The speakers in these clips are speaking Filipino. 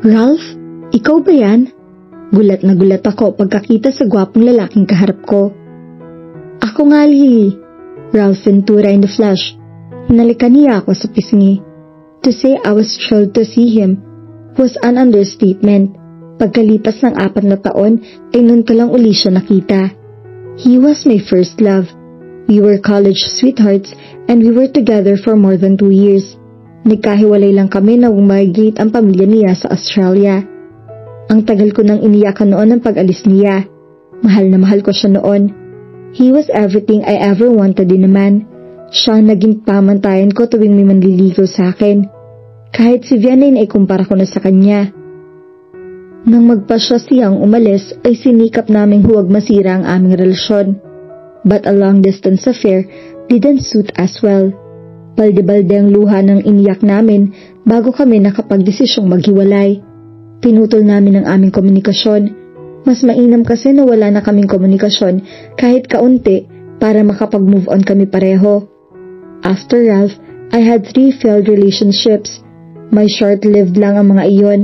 Ralph, ikaw ba yan? Gulat na gulat ako pagkakita sa gwapong lalaking kaharap ko. Ako nga, Lily. Ralph Ventura in the flesh. Hinalikan niya ako sa pisngi. To say I was thrilled to see him was an understatement. Pagkalipas ng 4 na taon ay nun ko lang uli siya nakita. He was my first love. We were college sweethearts and we were together for more than 2 years. Nagkahiwalay lang kami na umigrate ang pamilya niya sa Australia. Ang tagal ko nang iniyakan noon ng pag-alis niya. Mahal na mahal ko siya noon. He was everything I ever wanted in a man. Siya ang naging pamantayan ko tuwing may manliligaw sa akin. Kahit si Vianney ay kumpara ko na sa kanya. Nang magpasya siyang umalis ay sinikap naming huwag masira ang aming relasyon. But a long-distance affair didn't suit us well. Balde-balde ang luha ng iniyak namin bago kami nakapagdesisyong maghiwalay. Pinutol namin ang aming komunikasyon. Mas mainam kasi na wala na kaming komunikasyon kahit kaunti para makapag-move on kami pareho. After Ralph, I had 3 failed relationships. My short-lived lang ang mga iyon.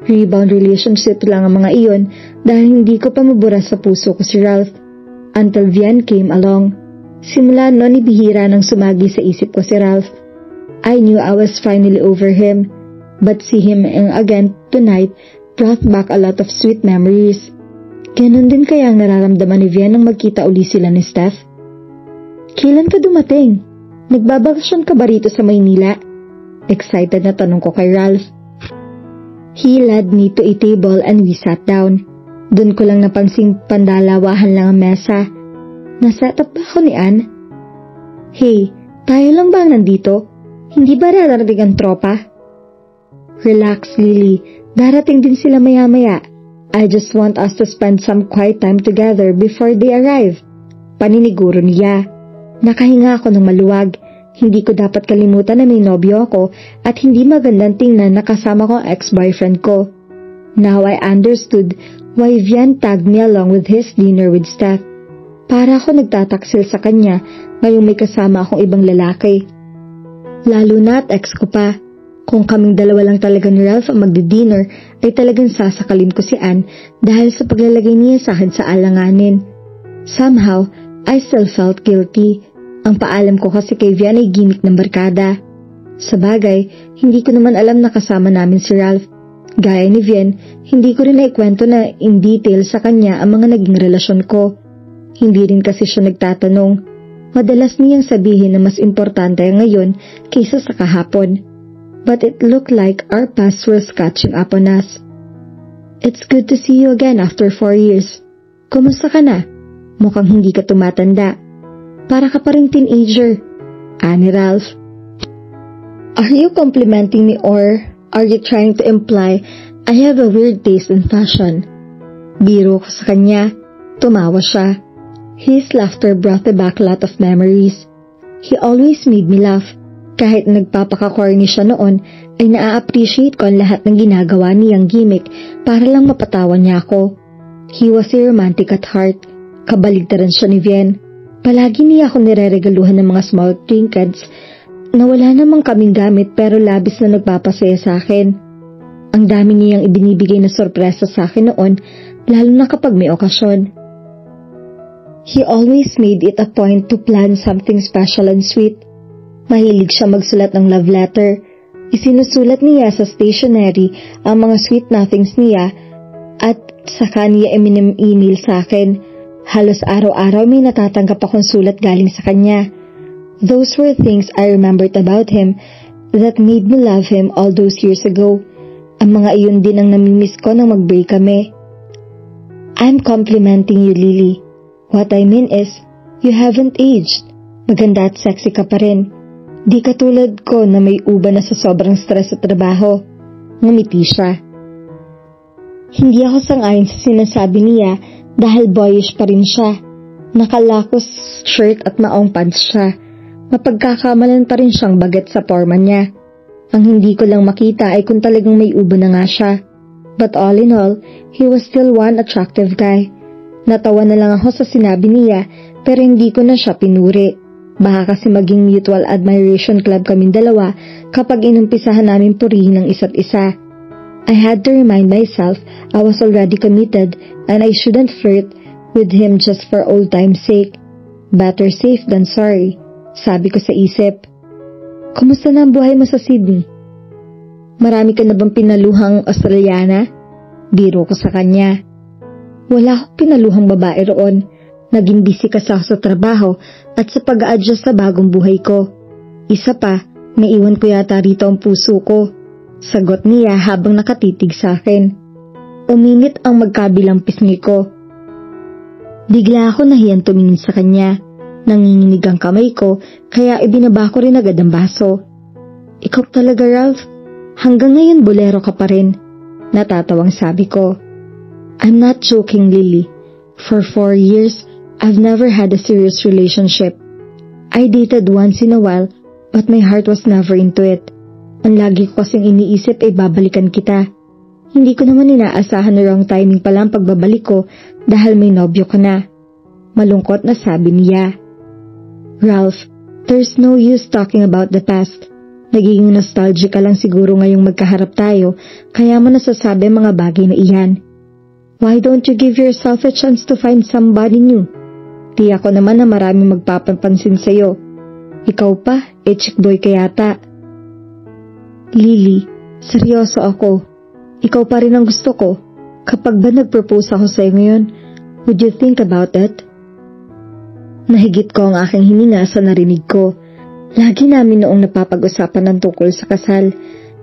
Rebound relationship lang ang mga iyon dahil hindi ko pa mabura sa puso ko si Ralph. Until Vian came along. Simula noon ibihira nang sumagi sa isip ko si Ralph. I knew I was finally over him. But see him again tonight brought back a lot of sweet memories. Ganon din kaya ang nararamdaman ni Vian nang magkita uli sila ni Steph? Kailan ka dumating? Nagbabakasyon ka ba rito sa Maynila? Excited na tanong ko kay Ralph. He led me to a table and we sat down. Doon ko lang napansing pandalawahan lang ang mesa. Naset up ba ako ni Ann? Hey, tayo lang ba ang nandito? Hindi ba darating ang tropa? Relax, Lily. Darating din sila maya-maya. I just want us to spend some quiet time together before they arrive. Paniniguro niya. Nakahinga ako ng maluwag. Hindi ko dapat kalimutan na may nobyo ako at hindi magandang tingnan na kasama ko ang ex-boyfriend ko. Now I understood why Vian tagged me along with his dinner with Steph. Para ako nagtataksil sa kanya ngayong may kasama akong ibang lalaki. Lalo na at ex ko pa. Kung kaming dalawa lang talaga ni Ralph ang magdi-dinner, ay talagang sasakalin ko si Ann dahil sa paglalagay niya sa akin sa alanganin. Somehow, I still felt guilty. Ang paalam ko kasi kay Vian ay gimmick ng barkada. Sa bagay, hindi ko naman alam na kasama namin si Ralph. Gaya ni Vian, hindi ko rin naikwento na in detail sa kanya ang mga naging relasyon ko. Hindi rin kasi siya nagtatanong. Madalas niyang sabihin na mas importante ngayon kaysa sa kahapon. But it looked like our past was catching up on us. It's good to see you again after 4 years. Kumusta ka na? Mukhang hindi ka tumatanda. Para ka pa ring teenager. Ani Ralph. Are you complimenting me or are you trying to imply I have a weird taste in fashion? Biro ko sa kanya. Tumawa siya. His laughter brought back a lot of memories. He always made me laugh. Kahit nagpapaka-corny siya noon, ay naa-appreciate ko ang lahat ng ginagawa niyang gimmick para lang mapatawan niya ako. He was a romantic at heart. Kabaligtaran siya ni Vian. Palagi niya ako nireregaluhan ng mga small trinkets na wala namang kaming gamit pero labis na nagpapasaya sa akin. Ang dami niyang ibinibigay na sorpresa sa akin noon, lalo na kapag may okasyon. He always made it a point to plan something special and sweet. Mahilig siya magsulat ng love letter. Isinusulat niya sa stationery ang mga sweet nothings niya at saka niya email sa akin. Halos araw-araw may natatanggap akong sulat galing sa kanya. Those were things I remembered about him that made me love him all those years ago. Ang mga iyon din ang namimiss ko nang mag-break kami. I'm complimenting you, Lily. What I mean is, you haven't aged. Maganda at sexy ka pa rin. Di katulad ko na may uba na sa sobrang stress sa trabaho. Ngumiti siya. Hindi ako sang-ayon sa sinasabi niya dahil boyish pa rin siya. Nakalakos shirt at maong pants siya. Mapagkakamalan pa rin siyang baget sa forma niya. Ang hindi ko lang makita ay kung talagang may uba na nga siya. But all in all, he was still one attractive guy. Natawa na lang ako sa sinabi niya pero hindi ko na siya pinuri. Baka kasi maging mutual admiration club kaming dalawa kapag inumpisahan namin purihin ng isa't isa. I had to remind myself I was already committed and I shouldn't flirt with him just for old time's sake. Better safe than sorry, sabi ko sa isip. Kumusta na ang buhay mo sa Sydney? Marami ka na bang pinaluhang Australiana? Biro ko sa kanya. Wala akong pinaluhang babae roon. Naging busy kasi ako sa trabaho at sa pag-a-adjust sa bagong buhay ko. Isa pa, naiwan ko yata rito ang puso ko. Sagot niya habang nakatitig sa akin. Uminit ang magkabilang pisngi ko. Bigla ako nahiyang tumingin sa kanya. Nanginginig ang kamay ko kaya ibinaba ko rin agad ang baso. Ikaw talaga, Ralph? Hanggang ngayon bolero ka pa rin. Natatawang sabi ko. I'm not joking, Lily. For 4 years, I've never had a serious relationship. I dated once in a while, but my heart was never into it. Ang lagi ko kasing iniisip ay babalikan kita. Hindi ko naman inaasahan na wrong timing pala ang pagbabalik ko dahil may nobyo ka na. Malungkot na sabi niya. Ralph, there's no use talking about the past. Nagiging nostalgic ka lang siguro ngayong magkaharap tayo, kaya mo nasasabi mga bagay na iyan. Why don't you give yourself a chance to find somebody new? Tiyak ko naman na maraming magpapapansin sa'yo. Ikaw pa, chick boy ka yata. Lily, seryoso ako. Ikaw pa rin ang gusto ko. Kapag ba nag-propose ako sa'yo ngayon, would you think about it? Nahigit ko ang aking hininga sa narinig ko. Lagi namin noong napapag-usapan ng tungkol sa kasal.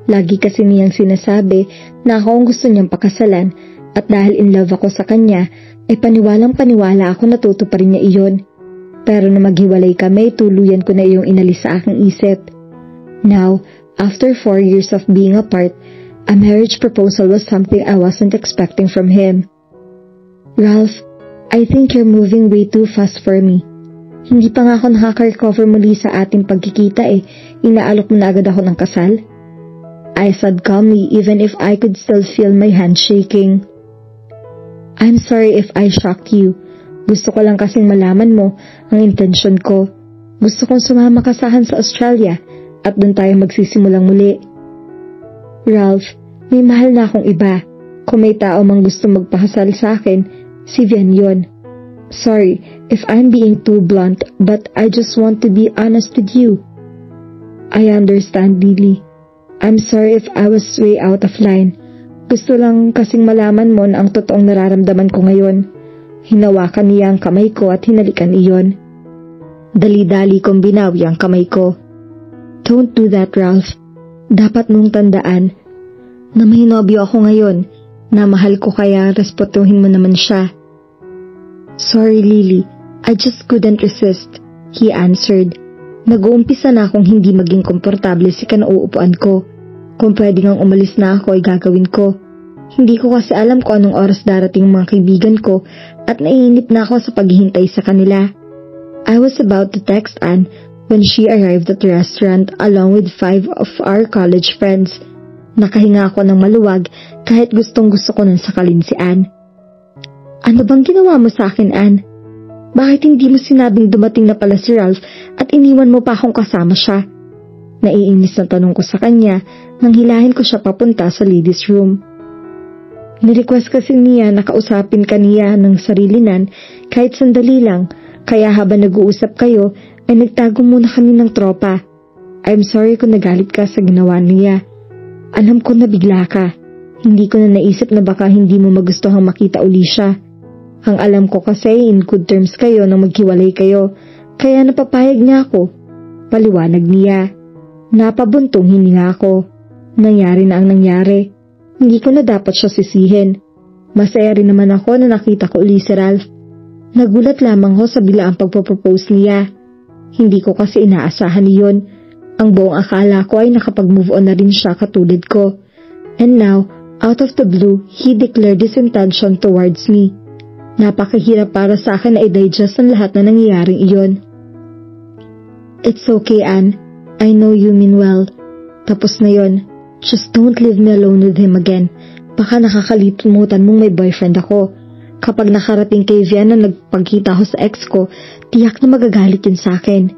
Lagi kasi niyang sinasabi na ako ang gusto niyang pakasalan at dahil in love ako sa kanya, ay paniwalang-paniwala ako na tutuparin niya iyon. Pero na maghiwalay kami, tuluyan ko na iyong inalis sa aking isip. Now, after 4 years of being apart, a marriage proposal was something I wasn't expecting from him. Ralph, I think you're moving way too fast for me. Hindi pa nga ako nakaka-recover muli sa ating pagkikita inaalok mo na agad ako ng kasal. I said calmly even if I could still feel my hand shaking. I'm sorry if I shocked you. Gusto ko lang kasing malaman mo ang intensyon ko. Gusto kong sumama ka sa akin sa Australia at doon tayo magsisimulang muli. Ralph, may mahal na akong iba. Kung may tao mang gusto magpakasal sa akin, si Vian yon. Sorry if I'm being too blunt, but I just want to be honest with you. I understand, Lily. I'm sorry if I was way out of line. Gusto lang kasing malaman mo na ang totoong nararamdaman ko ngayon. Hinawakan niya ang kamay ko at hinalikan iyon. Dali-dali kong binawi ang kamay ko. Don't do that, Ralph. Dapat mong tandaan na may nobyo ako ngayon na mahal ko kaya respetuhin mo naman siya. Sorry, Lily. I just couldn't resist, he answered. Nag-uumpisa na akong hindi maging komportable sa kinauupuan ko. Kung pwede ngang umalis na ako ay gagawin ko. Hindi ko kasi alam kung anong oras darating mga kaibigan ko at naiinip na ako sa paghihintay sa kanila. I was about to text Anne when she arrived at the restaurant along with 5 of our college friends. Nakahinga ako ng maluwag kahit gustong-gusto ko nang sakalin si Anne. Ano bang ginawa mo sa akin, Anne? Bakit hindi mo sinabing dumating na pala si Ralph at iniwan mo pa akong kasama siya? Naiinis na tanong ko sa kanya nang hilahin ko siya papunta sa ladies' room. Nirequest kasi niya na kausapin ka niya ng sarilinan kahit sandali lang, kaya habang nag-uusap kayo ay nagtago muna kami ng tropa. I'm sorry kung nagalit ka sa ginawa niya. Alam ko na bigla ka. Hindi ko na naisip na baka hindi mo magustuhang makita uli siya. Ang alam ko kasi in good terms kayo nang maghiwalay kayo, kaya napapayag niya ako. Paliwanag niya. Napabuntong hininga ako. Nangyari na ang nangyari. Hindi ko na dapat siya sisihin. Masaya rin naman ako na nakita ko uli si Ralph. Nagulat lamang ko sa biglaang pagpapropose niya. Hindi ko kasi inaasahan iyon. Ang buong akala ko ay nakapag-move on na rin siya katulad ko. And now, out of the blue, he declared his intention towards me. Napakahirap para sa akin na i-digest ang lahat na nangyayaring iyon. It's okay, Anne. I know you mean well. Tapos na yon. Just don't leave me alone with him again. Baka nakakalimutan mong may boyfriend ako. Kapag nakarating kay Vian na nagpagkita ako sa ex ko, tiyak na magagalit yun sa akin.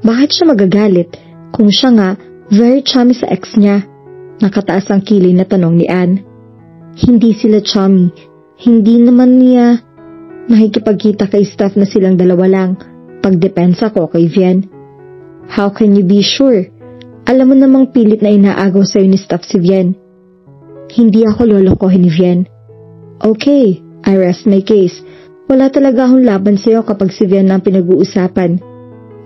Bakit siya magagalit? Kung siya nga, very chummy sa ex niya. Nakataas ang kilay na tanong ni Anne. Hindi sila chummy. Hindi naman niya nakikipagkita kay Steph na silang dalawa lang. Pagdepensa ko kay Vian. How can you be sure? Alam mo namang pilit na inaagaw sa'yo ni Steph si Vian. Hindi ako lolokohin ni Vian. Okay, I rest my case. Wala talaga akong laban sa'yo kapag si Vian ang pinag-uusapan.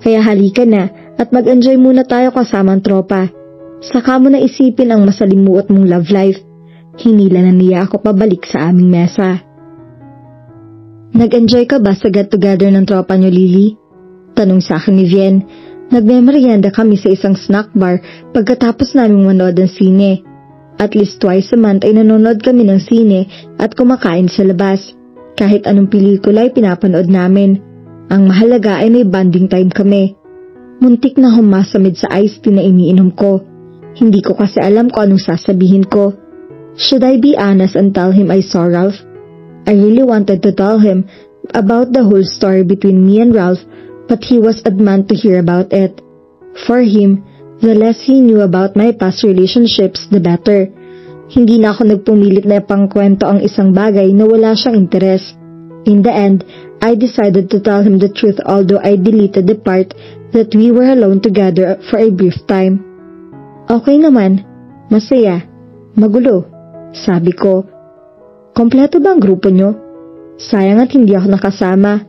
Kaya halika na at mag-enjoy muna tayo kasama ang tropa. Saka mo na isipin ang masalimuot mong love life. Hinila na niya ako pabalik sa aming mesa. Nag-enjoy ka ba sa get-together ng tropa niyo, Lily? Tanong sa akin ni Vian. Nagme-merienda kami sa isang snack bar pagkatapos naming manood ng sine. At least twice a month ay nanonood kami ng sine at kumakain sa labas. Kahit anong pelikula ay pinapanood namin. Ang mahalaga ay may bonding time kami. Muntik na humasamid sa iced tea na iniinom ko. Hindi ko kasi alam kung anong sasabihin ko. Should I be honest and tell him I saw Ralph? I really wanted to tell him about the whole story between me and Ralph, but he was adamant to hear about it. For him, the less he knew about my past relationships, the better. Hindi na ako nagpumilit na ipangkwento ang isang bagay na wala siyang interes. In the end, I decided to tell him the truth although I deleted the part that we were alone together for a brief time. Okay naman, masaya, magulo, sabi ko. Kompleto ba ang grupo nyo? Sayang at hindi ako nakasama.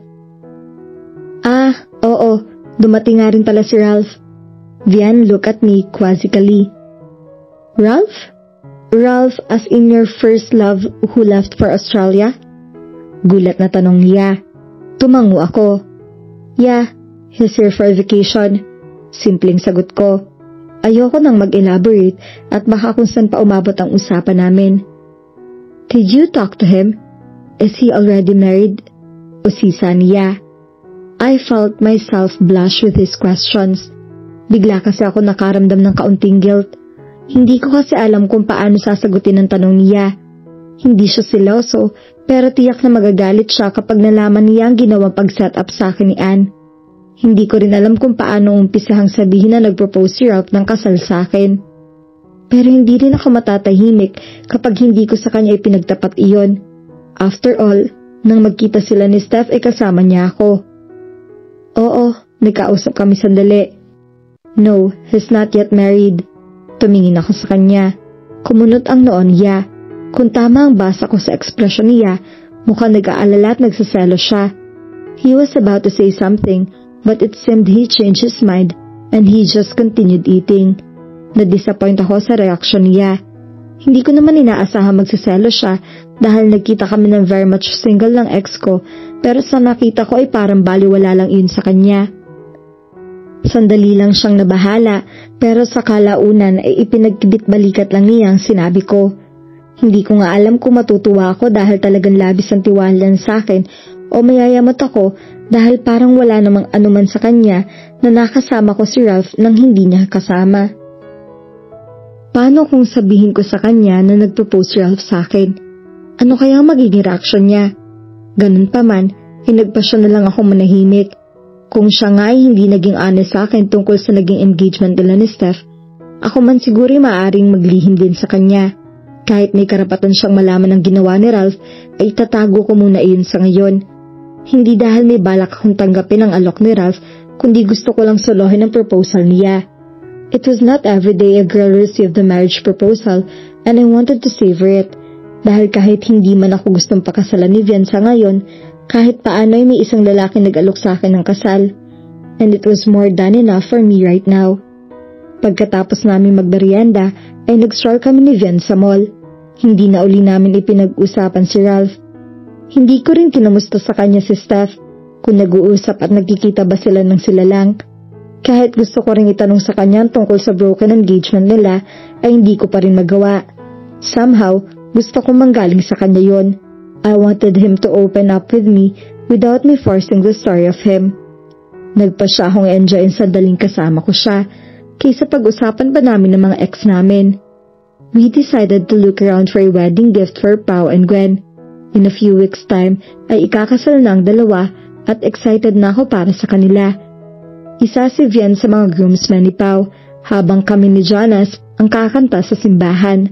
Oo, dumating nga rin pala si Ralph. Vian looked at me quizzically. Ralph? Ralph as in your first love who left for Australia? Gulat na tanong niya. Tumango ako. Yeah, he's here for vacation. Simpleng sagot ko. Ayoko nang mag-elaborate at baka kung saan pa umabot ang usapan namin. Did you talk to him? Is he already married? Usisa niya. I felt myself blush with his questions. Bigla kasi ako nakaramdam ng kaunting guilt. Hindi ko kasi alam kung paano sasagutin ang tanong niya. Hindi siya seloso, pero tiyak na magagalit siya kapag nalaman niya ang ginawang pag-set up sa akin ni Anne. Hindi ko rin alam kung paano umpisahang sabihin na nag-propose si Ralph ng kasal sa akin. Pero hindi rin ako matatahimik kapag hindi ko sa kanya ipinagtapat iyon. After all, nang magkita sila ni Steph ay kasama niya ako. Oo, nagkausap kami sandali. No, he's not yet married. Tumingin ako sa kanya. Kumunot ang noo niya. Kung tama ang basa ko sa ekspresyon niya, mukhang nag-aalala at nagsaselo siya. He was about to say something, but it seemed he changed his mind and he just continued eating. Na-disappoint ako sa reaksyon niya. Hindi ko naman inaasahan magsaselo siya dahil nagkita kami ng very much single ng ex ko, pero sa nakita ko ay parang baliwala lang iyon sa kanya. Sandali lang siyang nabahala, pero sa kalaunan ay ipinagkibit-balikat lang niya ang sinabi ko. Hindi ko nga alam kung matutuwa ako dahil talagang labis ang tiwala sa akin o mayayamot ako dahil parang wala namang anuman sa kanya na nakasama ko si Ralph nang hindi niya kasama. Paano kung sabihin ko sa kanya na nagpropose si Ralph sa akin? Ano kaya ang magiging reaksyon niya? Ganun pa man, nagpasya na lang ako manahimik. Kung siya nga ay hindi naging honest sa akin tungkol sa naging engagement nila ni Steph, ako man siguro ay maaaring maglihim din sa kanya. Kahit may karapatan siyang malaman ang ginawa ni Ralph, ay tatago ko muna iyon sa ngayon. Hindi dahil may balak akong tanggapin ang alok ni Ralph, kundi gusto ko lang solohin ang proposal niya. It was not every day a girl received the marriage proposal and I wanted to savor it. Dahil kahit hindi man ako gustong pakasalan ni Vian sa ngayon, kahit paano ay may isang lalaki nag-alok sa akin ng kasal. And it was more than enough for me right now. Pagkatapos namin magmerienda, ay nag-stroll kami ni Vian sa mall. Hindi na uli namin ipinag-usapan si Ralph. Hindi ko rin kinamusta sa kanya si Steph, kung nag-uusap at nagkikita ba sila ng sila lang. Kahit gusto ko rin itanong sa kanya tungkol sa broken engagement nila, ay hindi ko pa rin magawa. Somehow, gusto ko manggaling sa kanya yon. I wanted him to open up with me without me forcing the story of him. Nagpa siya akong enjoyin sa daling kasama ko siya, kaysa pag-usapan pa namin ng mga ex namin. We decided to look around for a wedding gift for Pao and Gwen. In a few weeks' time ay ikakasal na ang dalawa at excited na ako para sa kanila. Isa si Vian sa mga groomsmen ni Pao, habang kami ni Jonas ang kakanta sa simbahan.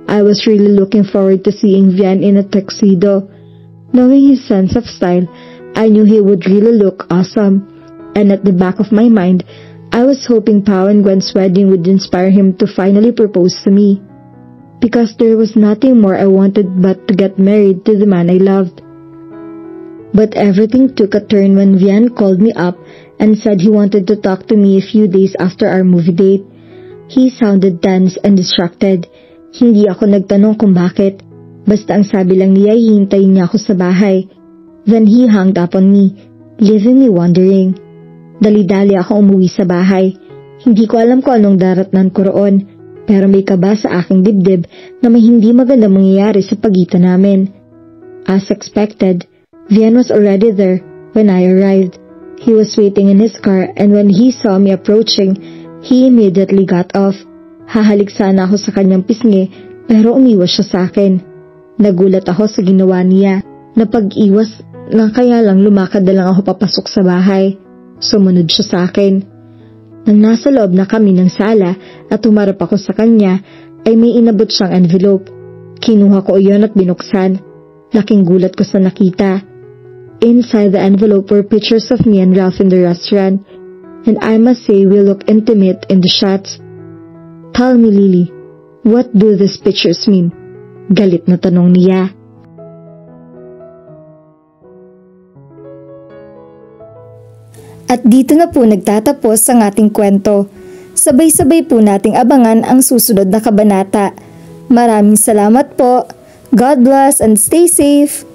I was really looking forward to seeing Vian in a tuxedo. Knowing his sense of style, I knew he would really look awesome. And at the back of my mind, I was hoping Pao and Gwen's wedding would inspire him to finally propose to me. Because there was nothing more I wanted but to get married to the man I loved. But everything took a turn when Vian called me up and said he wanted to talk to me a few days after our movie date. He sounded tense and distracted. Hindi ako nagtanong kung bakit. Basta ang sabi lang niya ay hintayin niya ako sa bahay. Then he hung up on me, leaving me wondering. Dali-dali ako umuwi sa bahay. Hindi ko alam kung anong daratnan ko roon, pero may kaba sa aking dibdib na may hindi maganda mangyayari sa pagitan namin. As expected, Vian was already there when I arrived. He was waiting in his car and when he saw me approaching, he immediately got off. Hahalik sana ako sa kanyang pisngi pero umiwas siya sa akin. Nagulat ako sa ginawa niya. Napag-iwas na kaya lang lumakad na lang ako papasok sa bahay. Sumunod siya sa akin. Nang nasa loob na kami ng sala at humarap ako sa kanya ay may inabot siyang envelope. Kinuha ko iyon at binuksan. Laking gulat ko sa nakita. Inside the envelope were pictures of me and Ralph in the restaurant. And I must say we look intimate in the shots. Tell me, Lily, what do these pictures mean? Galit na tanong niya. At dito na po nagtatapos ang ating kwento. Sabay-sabay po nating abangan ang susunod na kabanata. Maraming salamat po. God bless and stay safe.